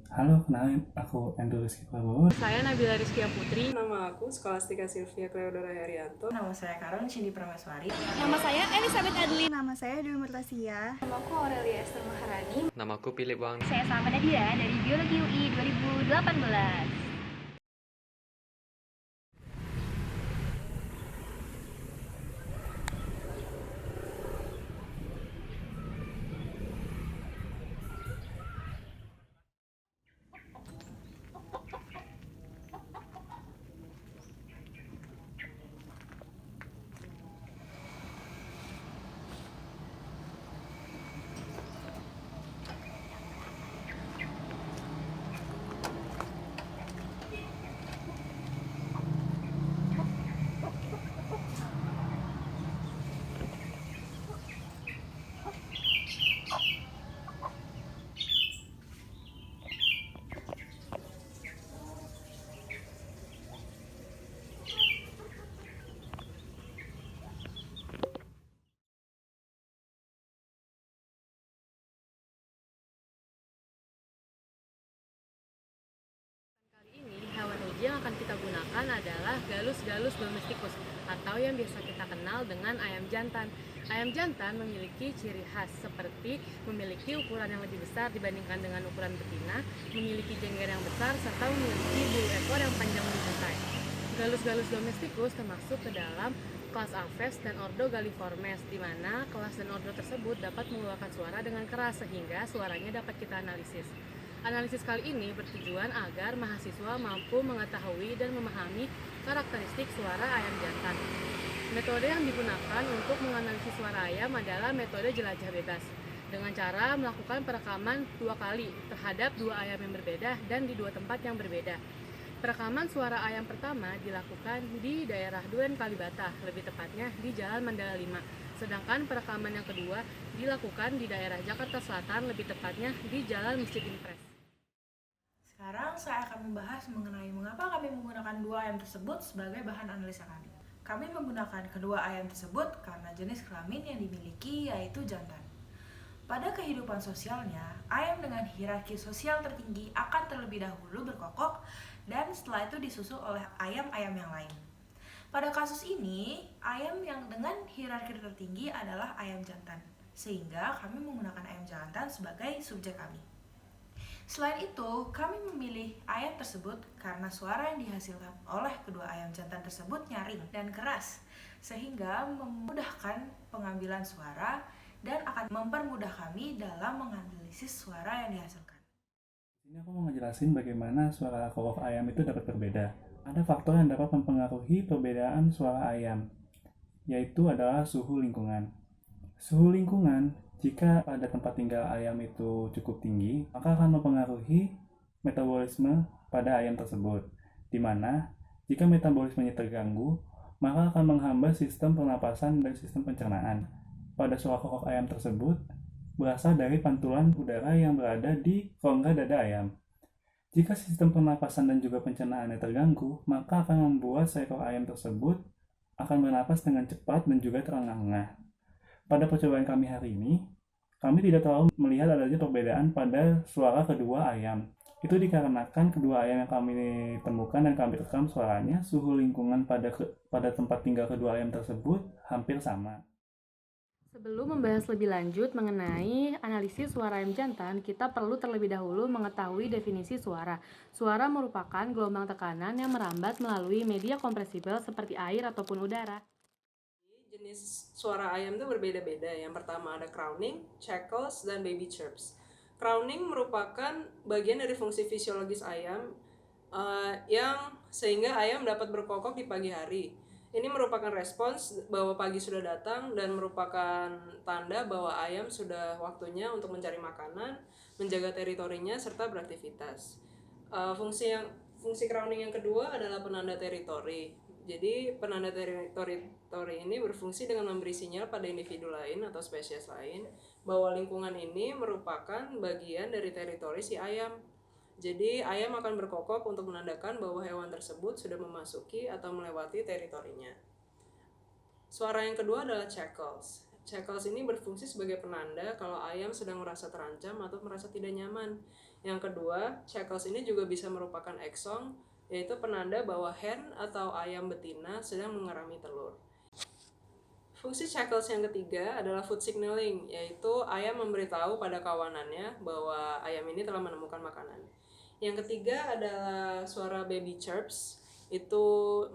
Halo, kenalin aku Andrew Rizky Prabowo. Saya Nabila Rizkia Putri. Nama aku Skolastika Sylvia Cleodora Herianto. Nama saya Karun Cindy Prameswari. Nama saya Elizabeth Adli. Nama saya Dewi Murtasia. Namaku Aurelia Esther Maharani. Namaku Philip Wang. Saya Salma Nadira dari Biologi UI 2018. Kali ini hewan uji yang akan kita gunakan adalah Gallus domesticus atau yang biasa kita kenal dengan ayam jantan. Ayam jantan memiliki ciri khas seperti memiliki ukuran yang lebih besar dibandingkan dengan ukuran betina, memiliki jengger yang besar, serta memiliki bulu ekor yang panjang menjuntai. Gallus domesticus termasuk ke dalam kelas Aves dan ordo Galliformes, di mana kelas dan ordo tersebut dapat mengeluarkan suara dengan keras sehingga suaranya dapat kita analisis. Analisis kali ini bertujuan agar mahasiswa mampu mengetahui dan memahami karakteristik suara ayam jantan. Metode yang digunakan untuk menganalisis suara ayam adalah metode jelajah bebas, dengan cara melakukan perekaman 2 kali terhadap 2 ayam yang berbeda dan di 2 tempat yang berbeda. Perekaman suara ayam pertama dilakukan di daerah Duren Kalibata, lebih tepatnya di Jalan Mandala 5. Sedangkan perekaman yang kedua dilakukan di daerah Jakarta Selatan, lebih tepatnya di Jalan Masjid Impres. Sekarang saya akan membahas mengenai mengapa kami menggunakan 2 ayam tersebut sebagai bahan analisa kami. Kami menggunakan kedua ayam tersebut karena jenis kelamin yang dimiliki yaitu jantan. Pada kehidupan sosialnya, ayam dengan hierarki sosial tertinggi akan terlebih dahulu berkokok dan setelah itu disusul oleh ayam-ayam yang lain. Pada kasus ini, ayam yang dengan hierarki tertinggi adalah ayam jantan, sehingga kami menggunakan ayam jantan sebagai subjek kami. Selain itu, kami memilih ayam tersebut karena suara yang dihasilkan oleh kedua ayam jantan tersebut nyaring dan keras, sehingga memudahkan pengambilan suara dan akan mempermudah kami dalam menganalisis suara yang dihasilkan. Ini aku mau ngejelasin bagaimana suara kokok ayam itu dapat berbeda. Ada faktor yang dapat mempengaruhi perbedaan suara ayam, yaitu adalah suhu lingkungan. Suhu lingkungan, jika pada tempat tinggal ayam itu cukup tinggi, maka akan mempengaruhi metabolisme pada ayam tersebut, di mana jika metabolismenya terganggu, maka akan menghambat sistem pernapasan dan sistem pencernaan. Pada suara kokok ayam tersebut berasal dari pantulan udara yang berada di rongga dada ayam. Jika sistem pernapasan dan juga pencernaannya terganggu, maka akan membuat seekor ayam tersebut akan bernapas dengan cepat dan juga terengah-engah. Pada percobaan kami hari ini, kami tidak terlalu melihat adanya perbedaan pada suara kedua ayam. Itu dikarenakan kedua ayam yang kami temukan dan kami rekam suaranya, suhu lingkungan pada tempat tinggal kedua ayam tersebut hampir sama. Sebelum membahas lebih lanjut mengenai analisis suara ayam jantan, kita perlu terlebih dahulu mengetahui definisi suara. Suara merupakan gelombang tekanan yang merambat melalui media kompresibel seperti air ataupun udara. Jenis suara ayam itu berbeda-beda. Yang pertama ada crowning, cackles, dan baby chirps. Crowning merupakan bagian dari fungsi fisiologis ayam yang sehingga ayam dapat berkokok di pagi hari. Ini merupakan respons bahwa pagi sudah datang dan merupakan tanda bahwa ayam sudah waktunya untuk mencari makanan, menjaga teritorinya, serta beraktivitas. Fungsi crowning yang kedua adalah penanda teritori. Jadi penanda teritori ini berfungsi dengan memberi sinyal pada individu lain atau spesies lain bahwa lingkungan ini merupakan bagian dari teritori si ayam. Jadi ayam akan berkokok untuk menandakan bahwa hewan tersebut sudah memasuki atau melewati teritorinya. Suara yang kedua adalah cackles. Shackles ini berfungsi sebagai penanda kalau ayam sedang merasa terancam atau merasa tidak nyaman. Yang kedua, shackles ini juga bisa merupakan eksong, yaitu penanda bahwa hen atau ayam betina sedang mengerami telur. Fungsi shackles yang ketiga adalah food signaling, yaitu ayam memberitahu pada kawanannya bahwa ayam ini telah menemukan makanan. Yang ketiga adalah suara baby chirps. Itu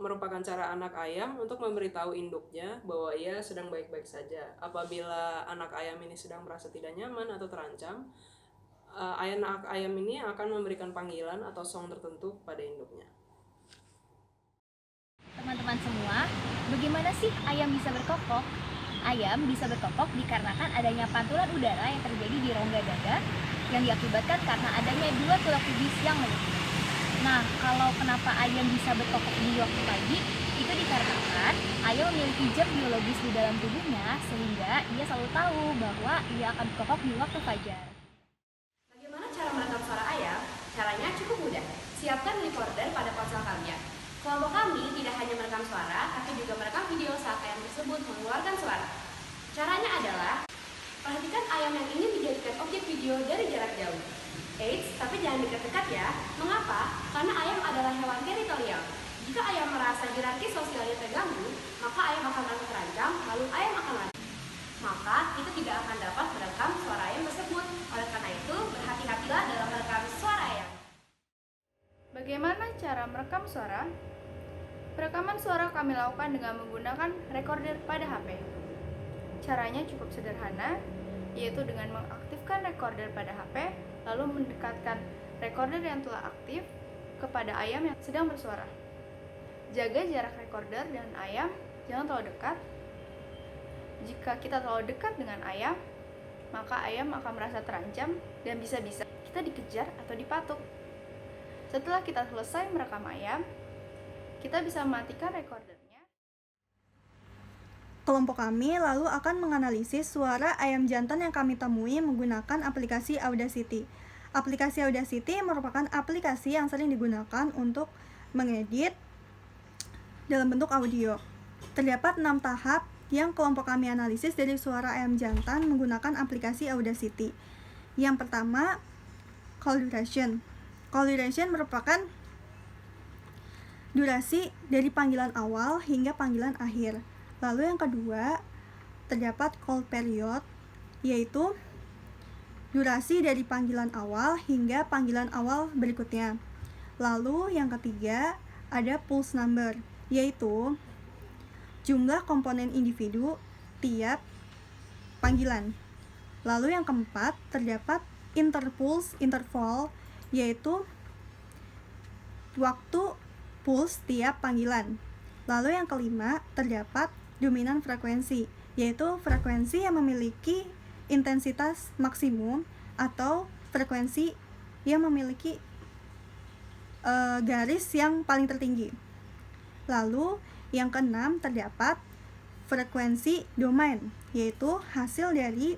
merupakan cara anak ayam untuk memberitahu induknya bahwa ia sedang baik-baik saja. Apabila anak ayam ini sedang merasa tidak nyaman atau terancam, anak ayam ini akan memberikan panggilan atau song tertentu pada induknya. Teman-teman semua, bagaimana sih ayam bisa berkokok? Ayam bisa berkokok dikarenakan adanya pantulan udara yang terjadi di rongga dada yang diakibatkan karena adanya dua tulang pubis yang melebihi. Nah, kalau kenapa ayam bisa berkokok di waktu pagi, itu dikarenakan ayam memiliki jam biologis di dalam tubuhnya sehingga ia selalu tahu bahwa ia akan berkokok di waktu fajar. Bagaimana cara merekam suara ayam? Caranya cukup mudah. Siapkan recorder pada ponsel kalian. Kelompok kami tidak hanya merekam suara, tapi juga merekam video saat ayam tersebut mengeluarkan suara. Caranya adalah, perhatikan ayam yang ingin dijadikan objek video dari jarak jauh. Eits, tapi jangan dekat-dekat ya. Mengapa? Karena ayam adalah hewan teritorial. Jika ayam merasa hierarki sosialnya terganggu, maka ayam akan merasa terancam, lalu ayam akan lari. Maka itu tidak akan dapat merekam suara ayam tersebut. Oleh karena itu, berhati-hatilah dalam merekam suara ayam. Bagaimana cara merekam suara? Perekaman suara kami lakukan dengan menggunakan recorder pada HP. Caranya cukup sederhana, yaitu dengan mengaktifkan recorder pada HP, lalu mendekatkan recorder yang telah aktif kepada ayam yang sedang bersuara. Jaga jarak recorder dan ayam, jangan terlalu dekat. Jika kita terlalu dekat dengan ayam, maka ayam akan merasa terancam dan bisa-bisa kita dikejar atau dipatuk. Setelah kita selesai merekam ayam, kita bisa mematikan recordernya. Kelompok kami lalu akan menganalisis suara ayam jantan yang kami temui menggunakan aplikasi Audacity. Aplikasi Audacity merupakan aplikasi yang sering digunakan untuk mengedit dalam bentuk audio. Terdapat 6 tahap yang kelompok kami analisis dari suara ayam jantan menggunakan aplikasi Audacity. Yang pertama, call duration. Call duration merupakan durasi dari panggilan awal hingga panggilan akhir. Lalu yang kedua, terdapat call period, yaitu durasi dari panggilan awal hingga panggilan awal berikutnya. Lalu yang ketiga, ada pulse number, yaitu jumlah komponen individu tiap panggilan. Lalu yang keempat, terdapat interpulse interval, yaitu waktu pulse tiap panggilan. Lalu yang kelima, terdapat dominan frekuensi, yaitu frekuensi yang memiliki intensitas maksimum atau frekuensi yang memiliki garis yang paling tertinggi. Lalu yang keenam, terdapat frekuensi domain, yaitu hasil dari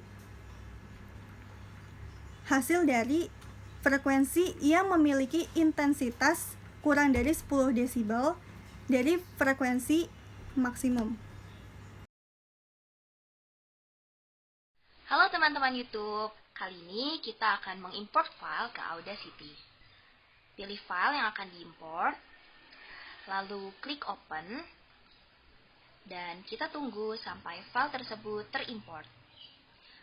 frekuensi yang memiliki intensitas kurang dari 10 desibel dari frekuensi maksimum. Halo teman-teman YouTube, kali ini kita akan mengimport file ke Audacity. Pilih file yang akan diimport, lalu klik open, dan kita tunggu sampai file tersebut terimport.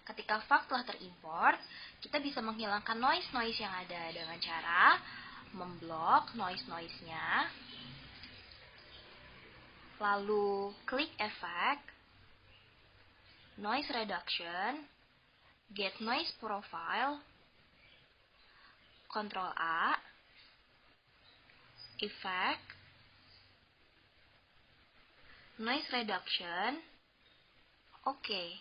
Ketika file telah terimport, kita bisa menghilangkan noise-noise yang ada dengan cara memblok noise-noise-nya, lalu klik Effect, Noise Reduction, Get Noise Profile, Ctrl A, Effect, Noise Reduction, Oke.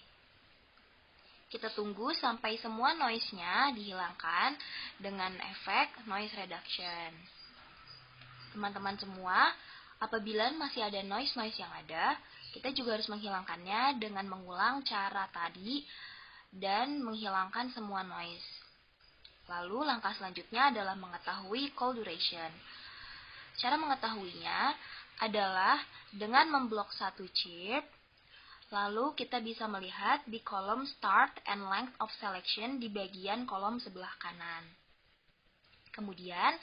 Kita tunggu sampai semua noise-nya dihilangkan dengan efek noise reduction. Teman-teman semua, apabila masih ada noise-noise yang ada, kita juga harus menghilangkannya dengan mengulang cara tadi dan menghilangkan semua noise. Lalu langkah selanjutnya adalah mengetahui call duration. Cara mengetahuinya adalah dengan memblok satu chirp, Lalu kita bisa melihat di kolom Start and Length of Selection di bagian kolom sebelah kanan. Kemudian,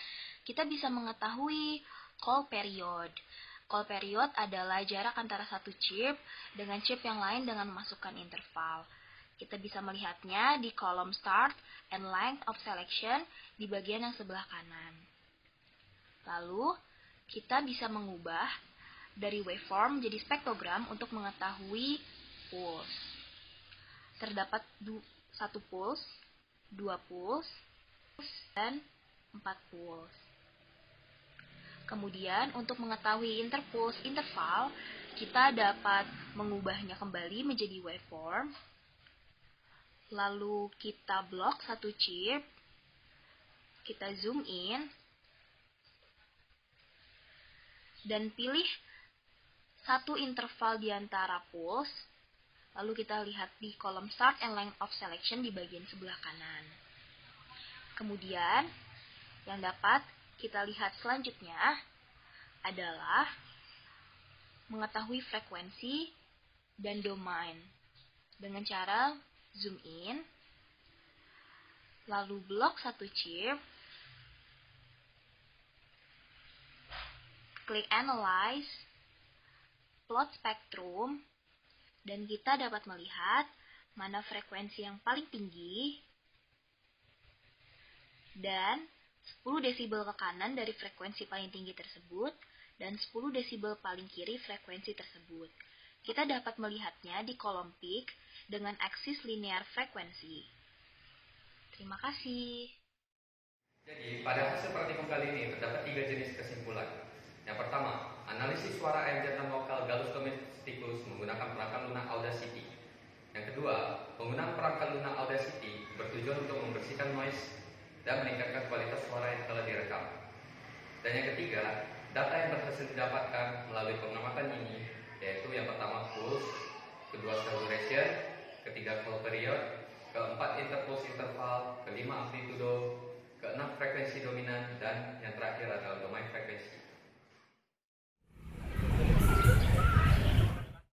kita bisa mengetahui call period. Call period adalah jarak antara satu chip dengan chip yang lain dengan memasukkan interval. Kita bisa melihatnya di kolom Start and Length of Selection di bagian yang sebelah kanan. Lalu, kita bisa mengubah dari waveform jadi spektrogram untuk mengetahui pulse. Terdapat 1 pulse, 2 pulse, dan 4 pulse. Kemudian untuk mengetahui interpulse interval, kita dapat mengubahnya kembali menjadi waveform. Lalu kita blok satu chip, kita zoom in, dan pilih satu interval di antara pulse, lalu kita lihat di kolom Start and Length of Selection di bagian sebelah kanan. Kemudian, yang dapat kita lihat selanjutnya adalah mengetahui frekuensi dan domain dengan cara zoom in, lalu blok satu chip, klik Analyze, plot spektrum, dan kita dapat melihat mana frekuensi yang paling tinggi dan 10 desibel ke kanan dari frekuensi paling tinggi tersebut dan 10 desibel paling kiri frekuensi tersebut. Kita dapat melihatnya di kolom peak dengan aksis linear frekuensi. Terima kasih. Jadi, pada hasil praktikum kali ini terdapat 3 jenis kesimpulan. Yang pertama, analisis suara ayam jantan lokal Gallus domesticus menggunakan perangkat lunak Audacity. Yang kedua, penggunaan perangkat lunak Audacity bertujuan untuk membersihkan noise dan meningkatkan kualitas suara yang telah direkam. Dan yang ketiga, data yang berhasil didapatkan melalui pengamatan ini, yaitu yang pertama pulse, kedua saturation, ketiga call period, keempat interpulse interval, kelima amplitudo, keenam frekuensi dominan,